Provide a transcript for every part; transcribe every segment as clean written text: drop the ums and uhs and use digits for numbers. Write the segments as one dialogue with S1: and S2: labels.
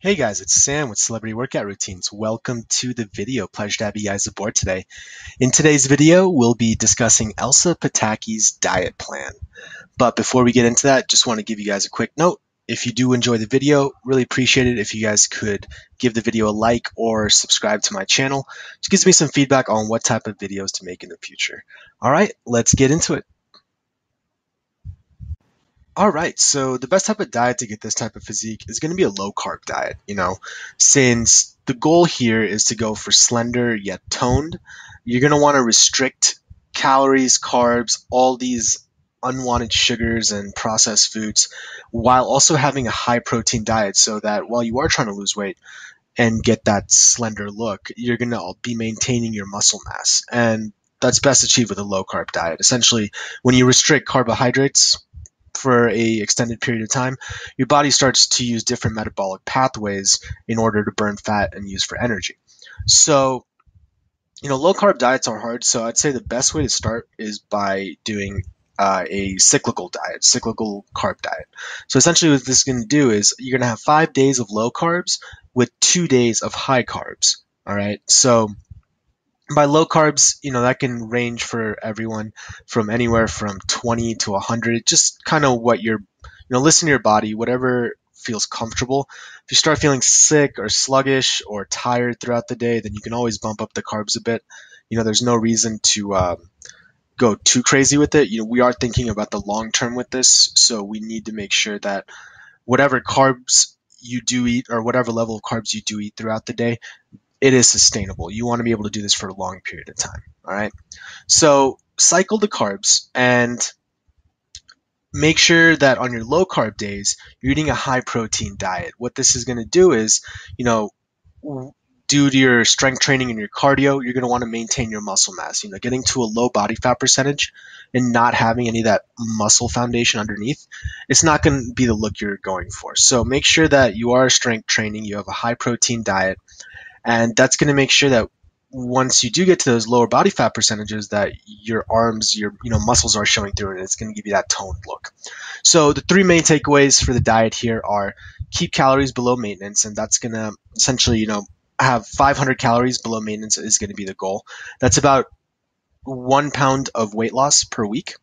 S1: Hey guys, it's Sam with Celebrity Workout Routines. Welcome to the video. Pleasure to have you guys aboard today. In today's video, we'll be discussing Elsa Pataky's diet plan. But before we get into that, just want to give you guys a quick note. If you do enjoy the video, really appreciate it if you guys could give the video a like or subscribe to my channel. It gives me some feedback on what type of videos to make in the future. All right, let's get into it. All right, so the best type of diet to get this type of physique is going to be a low carb diet, since the goal here is to go for slender yet toned. You're going to want to restrict calories, carbs, all these unwanted sugars and processed foods while also having a high protein diet so that while you are trying to lose weight and get that slender look, you're going to be maintaining your muscle mass. And that's best achieved with a low carb diet. Essentially, when you restrict carbohydrates for a extended period of time, your body starts to use different metabolic pathways in order to burn fat and use for energy. So, low carb diets are hard. So I'd say the best way to start is by doing a cyclical diet, cyclical carb diet. So essentially what this is going to do is you're going to have 5 days of low carbs with 2 days of high carbs. All right. So by low carbs, that can range for everyone from anywhere from 20 to 100, just kind of what listen to your body, whatever feels comfortable. If you start feeling sick or sluggish or tired throughout the day, then you can always bump up the carbs a bit. There's no reason to go too crazy with it. We are thinking about the long term with this, so we need to make sure that whatever carbs you do eat or whatever level of carbs you do eat throughout the day, it is sustainable. You want to be able to do this for a long period of time. All right. So cycle the carbs and make sure that on your low carb days, you're eating a high protein diet. What this is going to do is, due to your strength training and your cardio, you're going to want to maintain your muscle mass. Getting to a low body fat percentage and not having any of that muscle foundation underneath, it's not going to be the look you're going for. So make sure that you are strength training, you have a high protein diet, and that's going to make sure that once you do get to those lower body fat percentages, that your arms, your muscles are showing through, and it's going to give you that toned look. So the three main takeaways for the diet here are keep calories below maintenance, and that's going to essentially, have 500 calories below maintenance is going to be the goal. That's about 1 pound of weight loss per week,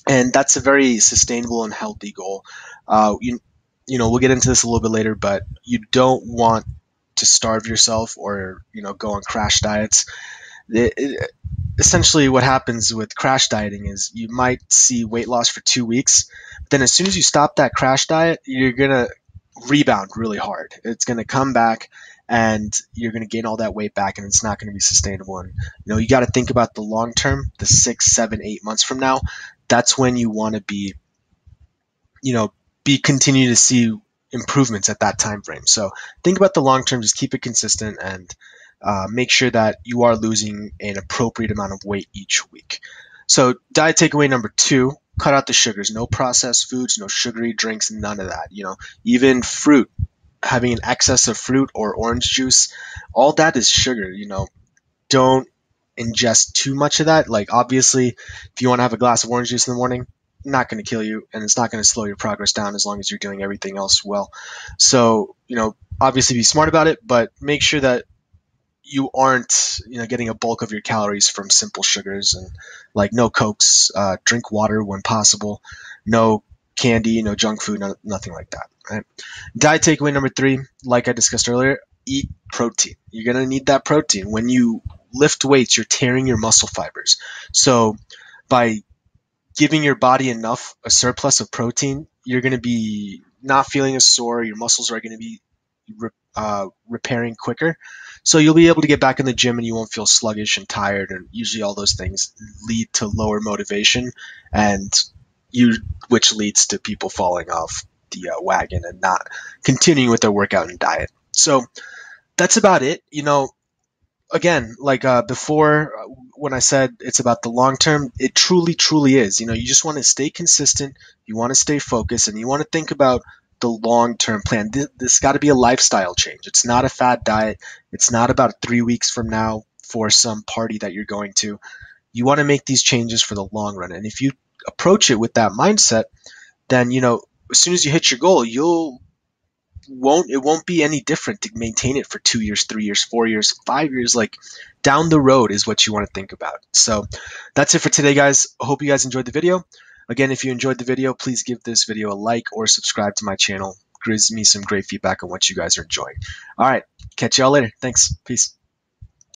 S1: and that's a very sustainable and healthy goal. We'll get into this a little bit later, but you don't want to starve yourself or go on crash diets. Essentially what happens with crash dieting is you might see weight loss for 2 weeks, but then as soon as you stop that crash diet, you're going to rebound really hard. It's going to come back and you're going to gain all that weight back, and it's not going to be sustainable. And you got to think about the long term, the 6, 7, 8 months from now. That's when you want to be continue to see improvements at that time frame. So think about the long term, just keep it consistent, and make sure that you are losing an appropriate amount of weight each week. So diet takeaway number 2, cut out the sugars. No processed foods, no sugary drinks, none of that. Even fruit, having an excess of fruit or orange juice, all that is sugar. Don't ingest too much of that. Like, obviously, if you want to have a glass of orange juice in the morning, not going to kill you, and it's not going to slow your progress down as long as you're doing everything else well. So, obviously be smart about it, but make sure that you aren't, getting a bulk of your calories from simple sugars, and like no Cokes, drink water when possible, no candy, no junk food, nothing like that. Right? Diet takeaway number 3, like I discussed earlier, eat protein. You're going to need that protein. When you lift weights, you're tearing your muscle fibers. So by giving your body a surplus of protein, you're going to be not feeling as sore. Your muscles are going to be repairing quicker. So you'll be able to get back in the gym and you won't feel sluggish and tired. And usually all those things lead to lower motivation, which leads to people falling off the wagon and not continuing with their workout and diet. So that's about it. Again, like before, when I said it's about the long term, it truly, truly is. You just want to stay consistent, you want to stay focused, and you want to think about the long term plan. This got to be a lifestyle change. It's not a fad diet. It's not about 3 weeks from now for some party that you're going to. You want to make these changes for the long run. And if you approach it with that mindset, then, as soon as you hit your goal, you'll won't be any different to maintain it for 2 years, 3 years, 4 years, 5 years. Like down the road is what you want to think about. So that's it for today, guys. I hope you guys enjoyed the video. Again, if you enjoyed the video, please give this video a like or subscribe to my channel. Gives me some great feedback on what you guys are enjoying. All right, catch y'all later. Thanks. Peace.